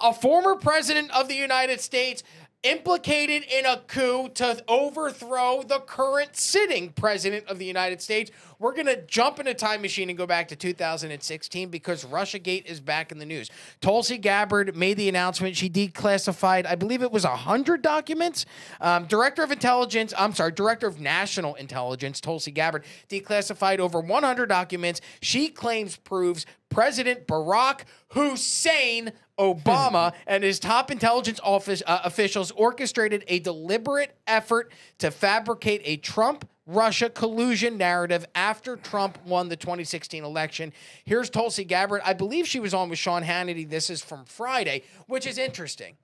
A former president of the United States implicated in a coup to overthrow the current sitting president of the United States. We're going to jump in a time machine and go back to 2016 because Russiagate is back in the news. Tulsi Gabbard made the announcement. She declassified, I believe it was 100 documents. Director of National Intelligence, Tulsi Gabbard, declassified over 100 documents. She claims proves President Barack Hussein Obama and his top intelligence officials orchestrated a deliberate effort to fabricate a Trump-Russia collusion narrative after Trump won the 2016 election. Here's Tulsi Gabbard. I believe she was on with Sean Hannity. This is from Friday, which is interesting.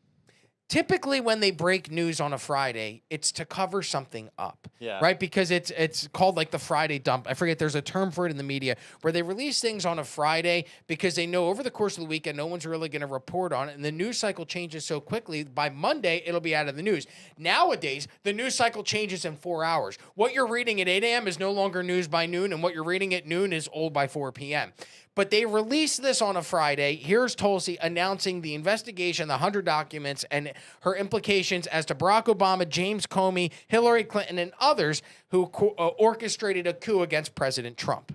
Typically, when they break news on a Friday, it's to cover something up, right? Because it's called like the Friday dump. I forget, there's a term for it in the media where they release things on a Friday because they know over the course of the weekend, no one's really going to report on it. And the news cycle changes so quickly. By Monday, it'll be out of the news. Nowadays, the news cycle changes in 4 hours. What you're reading at 8 a.m. is no longer news by noon, and what you're reading at noon is old by 4 p.m. But they released this on a Friday. Here's Tulsi announcing the investigation, the 100 documents, and her implications as to Barack Obama, James Comey, Hillary Clinton, and others who orchestrated a coup against President Trump.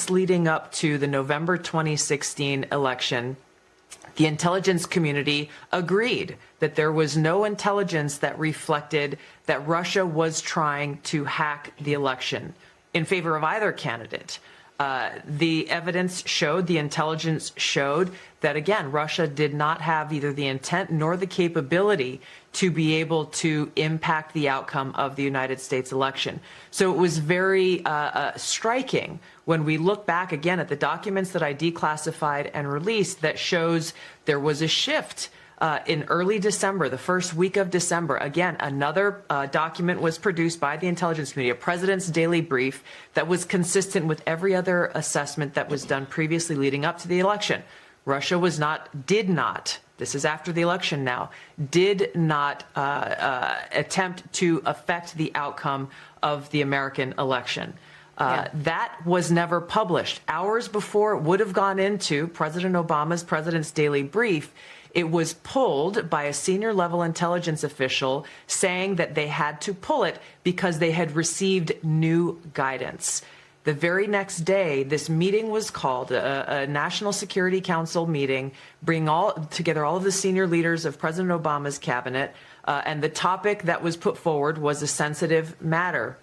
Leading up to the November 2016 election, the intelligence community agreed that there was no intelligence that reflected that Russia was trying to hack the election in favor of either candidate. The evidence showed, the intelligence showed that, again, Russia did not have either the intent nor the capability to be able to impact the outcome of the United States election. So it was very striking when we look back again at the documents that I declassified and released that shows there was a shift. In early December, the first week of December, again, another document was produced by the intelligence community, a president's daily brief that was consistent with every other assessment that was done previously leading up to the election. Russia did not, this is after the election now, did not attempt to affect the outcome of the American election. That was never published. Hours before it would have gone into President Obama's President's Daily Brief, it was pulled by a senior level intelligence official saying that they had to pull it because they had received new guidance. The very next day, this meeting was called, a National Security Council meeting, bring together all of the senior leaders of President Obama's cabinet, and the topic that was put forward was a sensitive matter.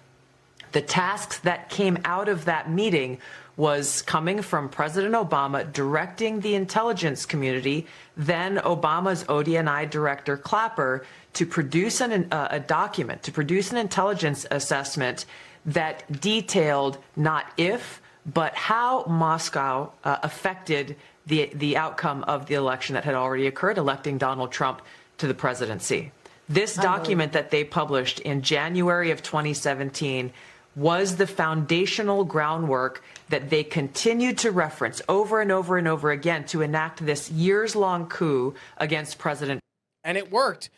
The tasks that came out of that meeting was coming from President Obama directing the intelligence community, then Obama's ODNI director Clapper, to produce a document, to produce an intelligence assessment that detailed not if, but how Moscow affected the outcome of the election that had already occurred, electing Donald Trump to the presidency. This document that they published in January of 2017 was the foundational groundwork that they continued to reference over and over and over again to enact this years-long coup against President. And it worked,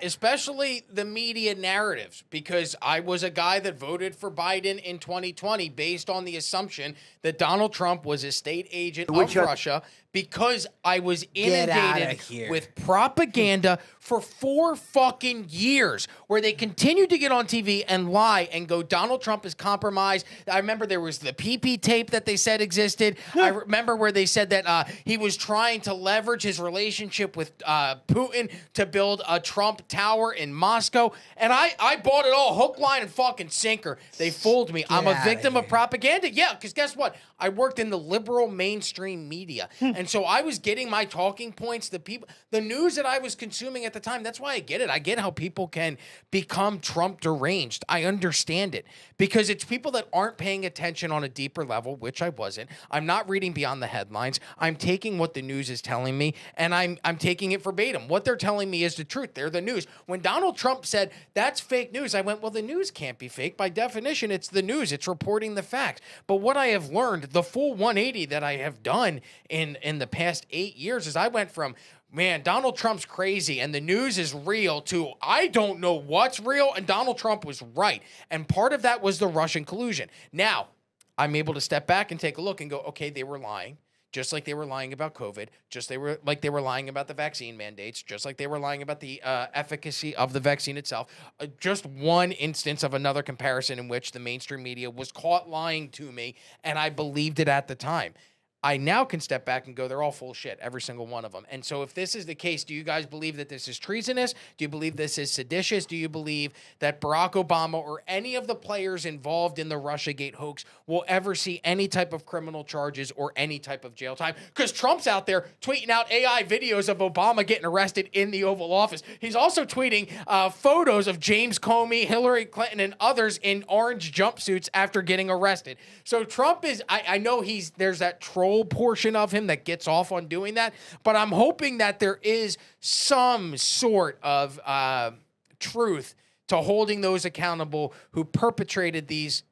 especially the media narratives, because I was a guy that voted for Biden in 2020 based on the assumption that Donald Trump was a state agent of Russia, because I was inundated with propaganda for 4 fucking years where they continued to get on TV and lie and go, Donald Trump is compromised. I remember there was the PP tape that they said existed. I remember where they said that he was trying to leverage his relationship with Putin to build a Trump tower in Moscow. And I bought it all, hook, line, and fucking sinker. They fooled me. I'm a victim of propaganda. Yeah, because guess what? I worked in the liberal mainstream media. And so I was getting my talking points, the news that I was consuming at the time. That's why I get it. I get how people can become Trump deranged. I understand it because it's people that aren't paying attention on a deeper level, which I wasn't. I'm not reading beyond the headlines. I'm taking what the news is telling me, and I'm taking it verbatim. What they're telling me is the truth. They're the news. When Donald Trump said, that's fake news, I went, well, the news can't be fake. By definition, it's the news. It's reporting the facts. But what I have learned, the full 180 that I have done in the past 8 years is I went from, man, Donald Trump's crazy and the news is real to I don't know what's real, and Donald Trump was right. And part of that was the Russian collusion. Now, I'm able to step back and take a look and go, okay, they were lying. just like they were lying about COVID, they were lying about the vaccine mandates, just like they were lying about the efficacy of the vaccine itself. Just one instance of another comparison in which the mainstream media was caught lying to me, and I believed it at the time. I now can step back and go, they're all full of shit, every single one of them. And so if this is the case, do you guys believe that this is treasonous? Do you believe this is seditious? Do you believe that Barack Obama or any of the players involved in the Russiagate hoax will ever see any type of criminal charges or any type of jail time? Because Trump's out there tweeting out AI videos of Obama getting arrested in the Oval Office. He's also tweeting photos of James Comey, Hillary Clinton, and others in orange jumpsuits after getting arrested. So Trump is, I know there's that troll portion of him that gets off on doing that, but I'm hoping that there is some sort of truth to holding those accountable who perpetrated these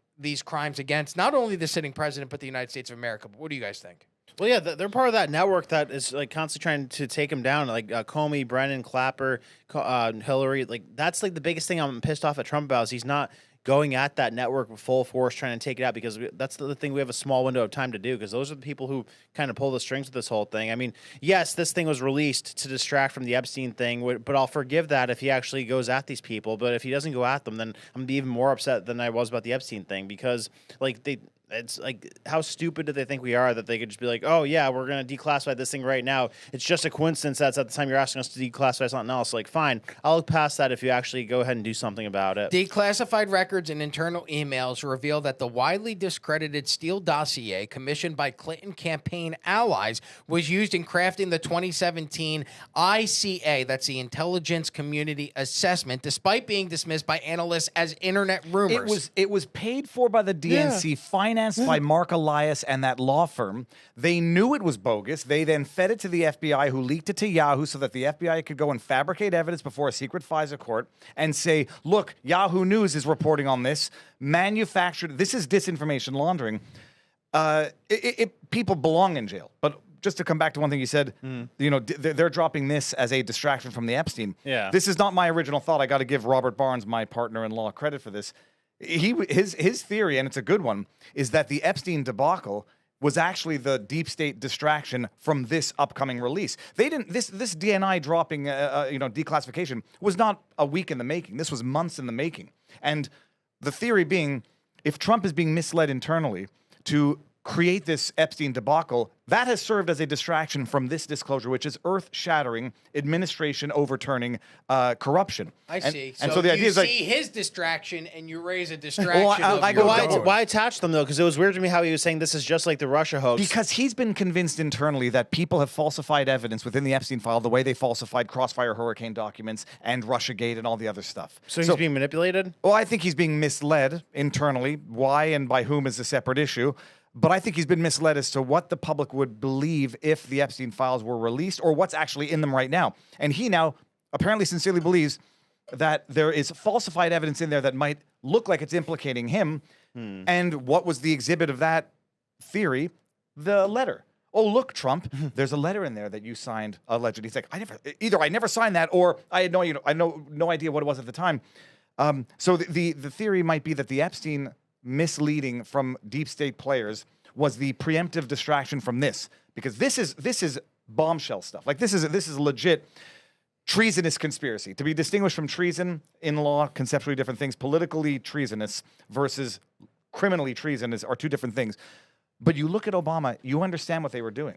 crimes against not only the sitting president but the United States of America. But what do you guys think? Well, yeah, they're part of that network that is like constantly trying to take him down, like Comey, Brennan, Clapper, Hillary. Like that's like the biggest thing I'm pissed off at Trump about is he's not going at that network with full force, trying to take it out, because that's the thing we have a small window of time to do, because those are the people who kind of pull the strings with this whole thing. I mean, yes, this thing was released to distract from the Epstein thing, but I'll forgive that if he actually goes at these people. But if he doesn't go at them, then I'm going to be even more upset than I was about the Epstein thing, because like it's like, how stupid do they think we are that they could just be like, oh, yeah, we're going to declassify this thing right now. It's just a coincidence that's at the time you're asking us to declassify something else. Like, fine, I'll look past that if you actually go ahead and do something about it. Declassified records and internal emails reveal that the widely discredited Steele dossier commissioned by Clinton campaign allies was used in crafting the 2017 ICA, that's the Intelligence Community Assessment, despite being dismissed by analysts as internet rumors. It was paid for by the DNC, financed by Mark Elias and that law firm. They knew it was bogus. They then fed it to the FBI, who leaked it to Yahoo so that the FBI could go and fabricate evidence before a secret FISA court and say, look, Yahoo News is reporting on this. Manufactured. This is disinformation laundering. People belong in jail. But just to come back to one thing you said, you know, they're dropping this as a distraction from the Epstein. Yeah. This is not my original thought. I got to give Robert Barnes, my partner-in-law, credit for this. His theory, and it's a good one, is that the Epstein debacle was actually the deep state distraction from this upcoming release. They didn't. This DNI dropping, declassification was not a week in the making. This was months in the making. And the theory being, if Trump is being misled internally to create this Epstein debacle, that has served as a distraction from this disclosure, which is earth-shattering, administration overturning corruption. I see. And so the idea is like, his distraction and you raise a distraction. Why attach them, though? Because it was weird to me how he was saying this is just like the Russia hoax. Because he's been convinced internally that people have falsified evidence within the Epstein file the way they falsified Crossfire Hurricane documents and Russiagate and all the other stuff. So he's being manipulated? Well, I think he's being misled internally. Why and by whom is a separate issue. But I think he's been misled as to what the public would believe if the Epstein files were released or what's actually in them right now. And he now apparently sincerely believes that there is falsified evidence in there that might look like it's implicating him. And what was the exhibit of that theory? The letter. Oh, look, Trump, there's a letter in there that you signed allegedly. He's like, I never signed that, or I had no idea what it was at the time. So the theory might be that the Epstein misleading from deep state players was the preemptive distraction from this, because this is bombshell stuff. Like this is legit treasonous conspiracy, to be distinguished from treason in law, conceptually different things. Politically treasonous versus criminally treasonous are two different things. But you look at Obama, you understand what they were doing.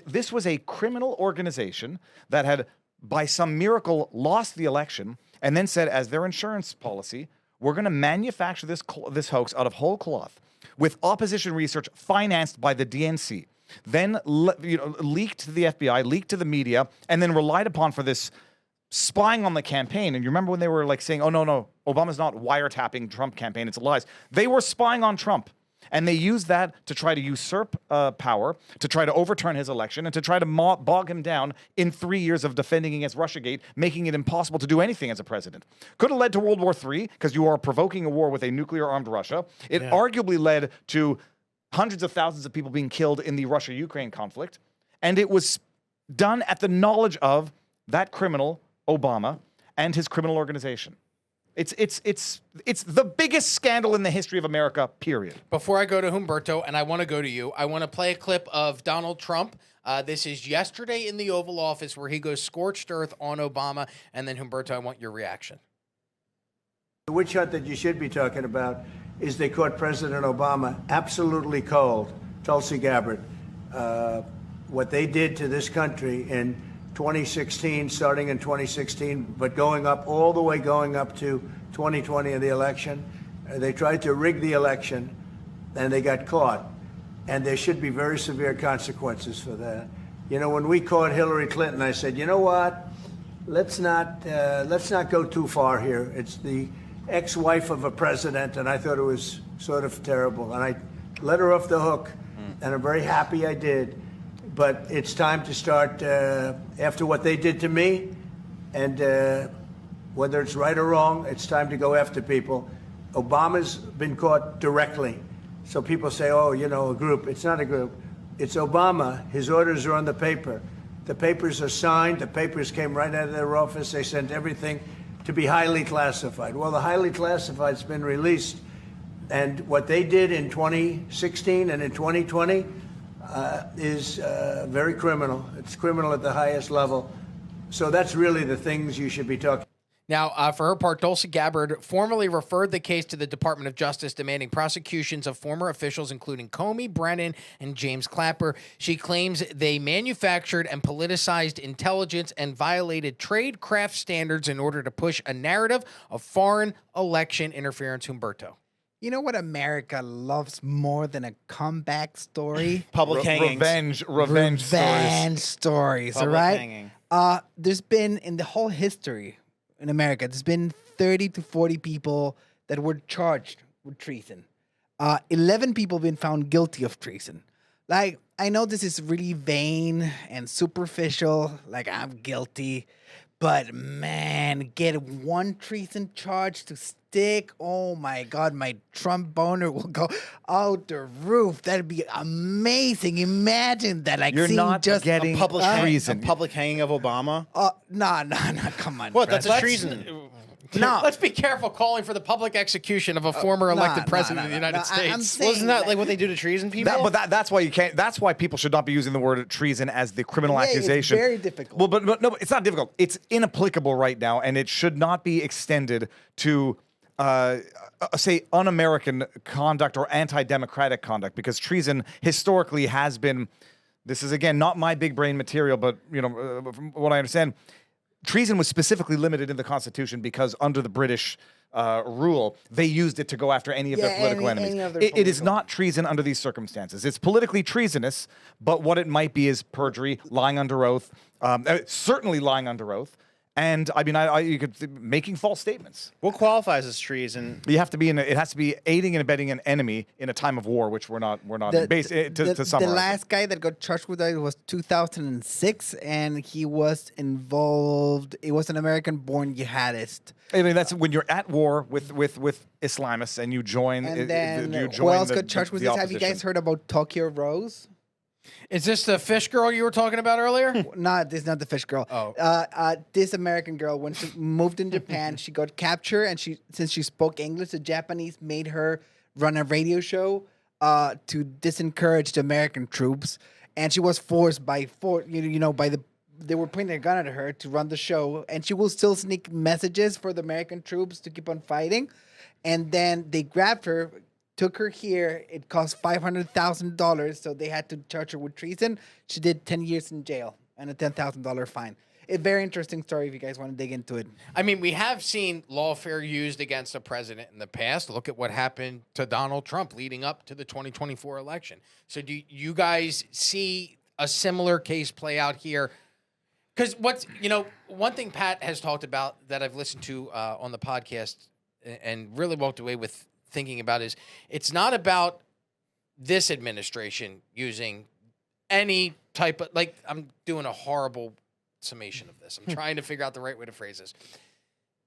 This was a criminal organization that had, by some miracle, lost the election and then said, as their insurance policy, we're going to manufacture this hoax out of whole cloth with opposition research financed by the DNC, then leaked to the FBI, leaked to the media, and then relied upon for this spying on the campaign. And you remember when they were like saying, oh, no, Obama's not wiretapping Trump campaign, it's lies. They were spying on Trump. And they used that to try to usurp power, to try to overturn his election, and to try to bog him down in 3 years of defending against Russiagate, making it impossible to do anything as a president. Could have led to World War III, because you are provoking a war with a nuclear-armed Russia. It arguably led to hundreds of thousands of people being killed in the Russia-Ukraine conflict. And it was done at the knowledge of that criminal, Obama, and his criminal organization. It's the biggest scandal in the history of America, period. Before I go to Humberto, and I want to go to you, I want to play a clip of Donald Trump. This is yesterday in the Oval Office where he goes scorched earth on Obama. And then, Humberto, I want your reaction. The witch hunt that you should be talking about is they caught President Obama absolutely cold, Tulsi Gabbard. What they did to this country in 2016, starting in 2016, but going up all the way going up to 2020 in the election. They tried to rig the election, and they got caught. And there should be very severe consequences for that. You know, when we caught Hillary Clinton, I said, you know what? Let's not go too far here. It's the ex-wife of a president, and I thought it was sort of terrible. And I let her off the hook, and I'm very happy I did. But it's time to start, after what they did to me, and whether it's right or wrong, it's time to go after people. Obama's been caught directly. So people say, oh, you know, a group. It's not a group. It's Obama. His orders are on the paper. The papers are signed. The papers came right out of their office. They sent everything to be highly classified. Well, the highly classified's been released. And what they did in 2016 and in 2020 is very criminal. It's criminal at the highest level. So that's really the things you should be talking. Now, for her part, Tulsi Gabbard formally referred the case to the Department of Justice, demanding prosecutions of former officials, including Comey, Brennan, and James Clapper. She claims they manufactured and politicized intelligence and violated tradecraft standards in order to push a narrative of foreign election interference. Humberto. You know what America loves more than a comeback story? Public hangings. Revenge stories, all Public right? hanging. There's been, in the whole history in America, there's been 30 to 40 people that were charged with treason. 11 people have been found guilty of treason. Like, I know this is really vain and superficial, like I'm guilty, but man, get one treason charge to stick. Oh my God, my Trump boner will go out the roof. That'd be amazing. Imagine that. Like, You're seeing not just getting Public treason. A public hanging of Obama. no, come on. What? That's Brad. a treason. No. Let's be careful calling for the public execution of a former elected president of the United States. I'm saying Wasn't that like what they do to treason people? That's why you can't. That's why people should not be using the word treason as the criminal Yeah, it's accusation. very difficult. Well, but no, it's not difficult. It's inapplicable right now, and it should not be extended to, say, un-American conduct or anti-democratic conduct, because treason historically has been. This is again not my big brain material, but from what I understand, treason was specifically limited in the Constitution because under the British rule, they used it to go after any of their political enemies. It is not treason under these circumstances. It's politically treasonous, but what it might be is perjury, lying under oath, certainly lying under oath. And I mean, you could making false statements. What qualifies as treason? You have to be it has to be aiding and abetting an enemy in a time of war, which we're not. To summarize. The last guy that got charged with that was 2006, and he was involved. It was an American-born jihadist. I mean, that's when you're at war with Islamists and you join. And then you who else got charged with this? Have you guys heard about Tokyo Rose? Is this the fish girl you were talking about earlier? No, this is not the fish girl. Oh. This American girl, when she moved in Japan, she got captured, and since she spoke English, the Japanese made her run a radio show to disencourage the American troops, and she was forced by they were pointing a gun at her to run the show, and she will still sneak messages for the American troops to keep on fighting, and then they grabbed her. Took her here. It cost $500,000, so they had to charge her with treason. She did 10 years in jail and a $10,000 fine. A very interesting story if you guys want to dig into it. I mean, we have seen lawfare used against a president in the past. Look at what happened to Donald Trump leading up to the 2024 election. So do you guys see a similar case play out here? Because one thing Pat has talked about that I've listened to on the podcast and really walked away with thinking about is it's not about this administration using any type of, like, I'm doing a horrible summation of this. I'm trying to figure out the right way to phrase this.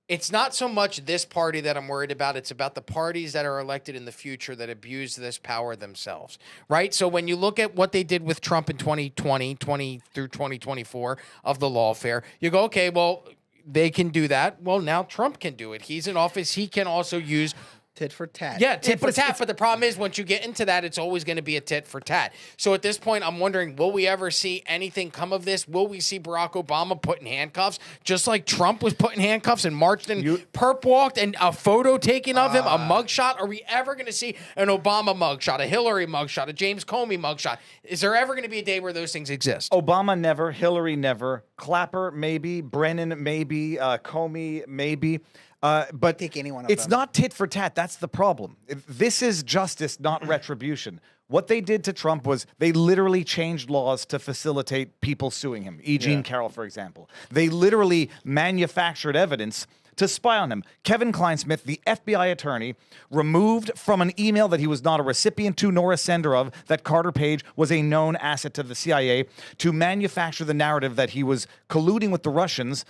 It's not so much this party that I'm worried about. It's about the parties that are elected in the future that abuse this power themselves, right? So when you look at what they did with Trump in 2020 through 2024 of the lawfare, you go, okay, well, they can do that, well, now Trump can do it. He's in office. He can also use tit for tat. Yeah, tit for tat. But the problem is, once you get into that, it's always going to be a tit for tat. So at this point, I'm wondering, will we ever see anything come of this? Will we see Barack Obama put in handcuffs, just like Trump was put in handcuffs and marched and perp walked and a photo taken of him, a mugshot? Are we ever going to see an Obama mugshot, a Hillary mugshot, a James Comey mugshot? Is there ever going to be a day where those things exist? Obama never, Hillary never, Clapper maybe, Brennan maybe, Comey maybe. But take any one of it's them. not tit for tat. That's the problem. This is justice, not retribution. What they did to Trump was they literally changed laws to facilitate people suing him. E. Jean Carroll, for example. They literally manufactured evidence to spy on him. Kevin Kleinsmith, the FBI attorney, removed from an email that he was not a recipient to nor a sender of that Carter Page was a known asset to the CIA to manufacture the narrative that he was colluding with the Russians,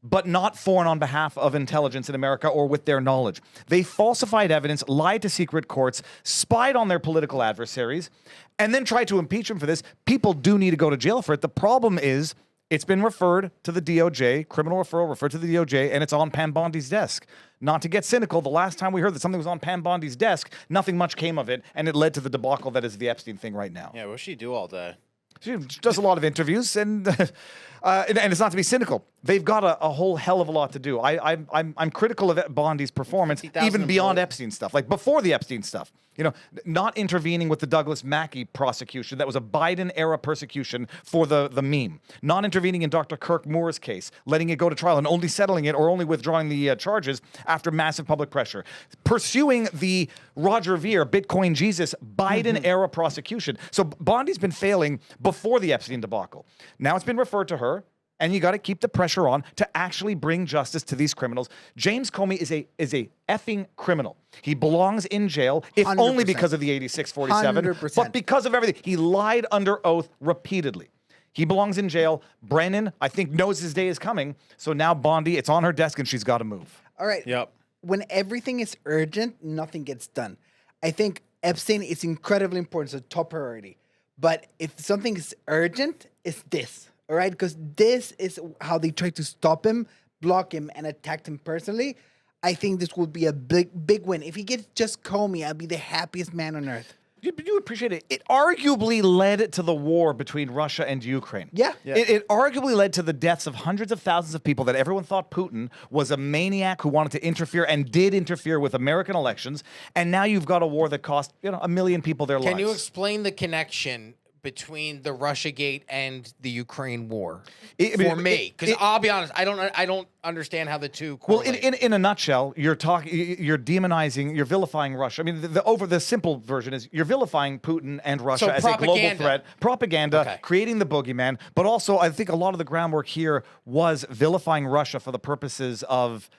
but not foreign on behalf of intelligence in America or with their knowledge. They falsified evidence, lied to secret courts, spied on their political adversaries, and then tried to impeach them for this. People do need to go to jail for it. The problem is it's been referred to the DOJ, criminal referral referred to the DOJ, and it's on Pam Bondi's desk. Not to get cynical, the last time we heard that something was on Pam Bondi's desk, nothing much came of it, and it led to the debacle that is the Epstein thing right now. Yeah, what's she do all day? She does a lot of interviews, and it's not to be cynical. They've got a whole hell of a lot to do. I'm critical of Bondi's performance, 50,000 even beyond employees. Epstein stuff, like before the Epstein stuff. You know, not intervening with the Douglas Mackey prosecution. That was a Biden-era persecution for the meme. Not intervening in Dr. Kirk Moore's case, letting it go to trial and only settling it or only withdrawing the charges after massive public pressure. Pursuing the Roger Ver, Bitcoin Jesus, Biden-era prosecution. So Bondi's been failing before the Epstein debacle. Now it's been referred to her. And you got to keep the pressure on to actually bring justice to these criminals. James Comey is a effing criminal. He belongs in jail, if 100%. only because of the 8647, 100%. but because of everything. He lied under oath repeatedly. He belongs in jail. Brennan, I think, knows his day is coming. So now Bondi, it's on her desk and she's got to move. All right. Yep. When everything is urgent, nothing gets done. I think Epstein is incredibly important. It's a top priority. But if something is urgent, it's this. All right, because this is how they try to stop him, block him, and attack him personally. I think this will be a big win. If he gets just Comey, I'll be the happiest man on earth. You appreciate it. It arguably led to the war between Russia and Ukraine. Yeah. It arguably led to the deaths of hundreds of thousands of people that everyone thought Putin was a maniac who wanted to interfere and did interfere with American elections. And now you've got a war that cost 1 million people their lives. Can you explain the connection between the Russiagate and the Ukraine war for me? Because I'll be honest, I don't understand how the two correlate. Well, in a nutshell, you're demonizing, you're vilifying Russia. I mean, the simple version is you're vilifying Putin and Russia as a global threat, propaganda, creating the boogeyman. But also, I think a lot of the groundwork here was vilifying Russia for the purposes of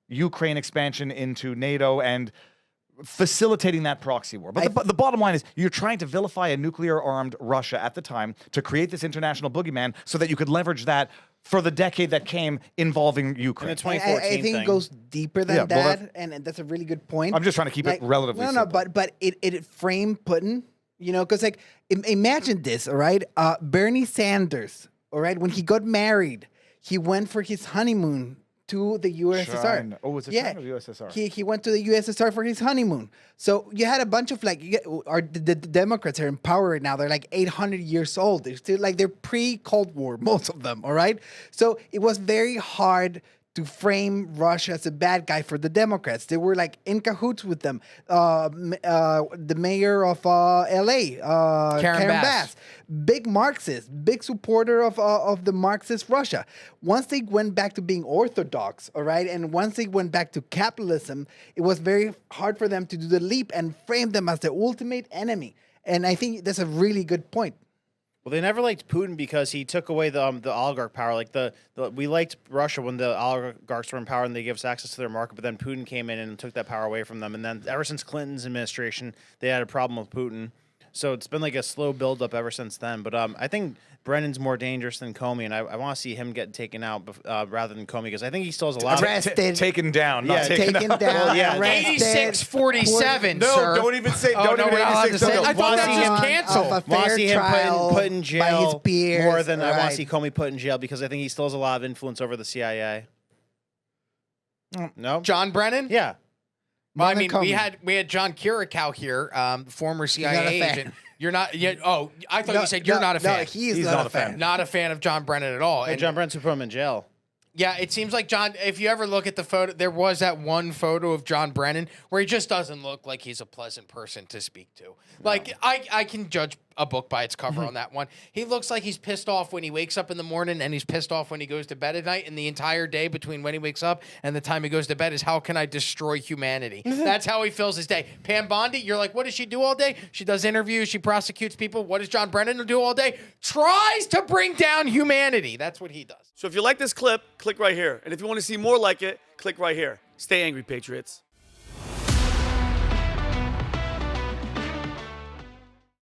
Ukraine expansion into NATO and facilitating that proxy war. But the bottom line is you're trying to vilify a nuclear-armed Russia at the time to create this international boogeyman so that you could leverage that for the decade that came involving Ukraine. And the 2014 I think thing it goes deeper than Yeah, well, that, and that's a really good point. I'm just trying to keep it relatively No, simple. but it framed Putin, because imagine this, all right? Bernie Sanders, all right, when he got married, he went for his honeymoon to the USSR. China. Oh, was it China or the USSR? He went to the USSR for his honeymoon. So you had a bunch of the Democrats are in power right now. They're like 800 years old. They're still they're pre-Cold War, most of them. All right. So it was very hard to frame Russia as a bad guy for the Democrats. They were like in cahoots with them. The mayor of L.A., Karen Bass, big Marxist, big supporter of the Marxist Russia. Once they went back to being orthodox, all right, and once they went back to capitalism, it was very hard for them to do the leap and frame them as the ultimate enemy. And I think that's a really good point. Well, they never liked Putin because he took away the oligarch power. Like we liked Russia when the oligarchs were in power and they gave us access to their market, but then Putin came in and took that power away from them. And then ever since Clinton's administration, they had a problem with Putin. So it's been like a slow buildup ever since then. But I think Brennan's more dangerous than Comey, and I want to see him get taken out rather than Comey because I think he still has a lot Arrested. Taken down, not Taken taken out. down. Yeah. Arrested. 86-47, No, sir. don't even say. Oh, don't no, even we're not allowed to 86. say- No, I thought that see was him canceled. Of a want to fair see him trial put in by his jail peers. more than I want Right. to see Comey put in jail because I think he still has a lot of influence over the CIA. No. John Brennan? Yeah. Well, I Brennan mean, we Comey. had John Curacao here, former not CIA a fan. agent. You're not yet. Oh, I thought you said you're not a fan. No, he's He's not a fan. Not a fan of John Brennan at all. Hey, And John Brent's put him in jail. yeah, it seems like John. If you ever look at the photo, there was that one photo of John Brennan where he just doesn't look like he's a pleasant person to speak to. Like I can judge a book by its cover on that one. He looks like he's pissed off when he wakes up in the morning, and he's pissed off when he goes to bed at night. And the entire day between when he wakes up and the time he goes to bed is how can I destroy humanity? That's how he fills his day. Pam Bondi, you're like, what does she do all day? She does interviews. She prosecutes people. What does John Brennan do all day? Tries to bring down humanity. That's what he does. So if you like this clip, click right here. And if you want to see more like it, click right here. Stay angry, Patriots.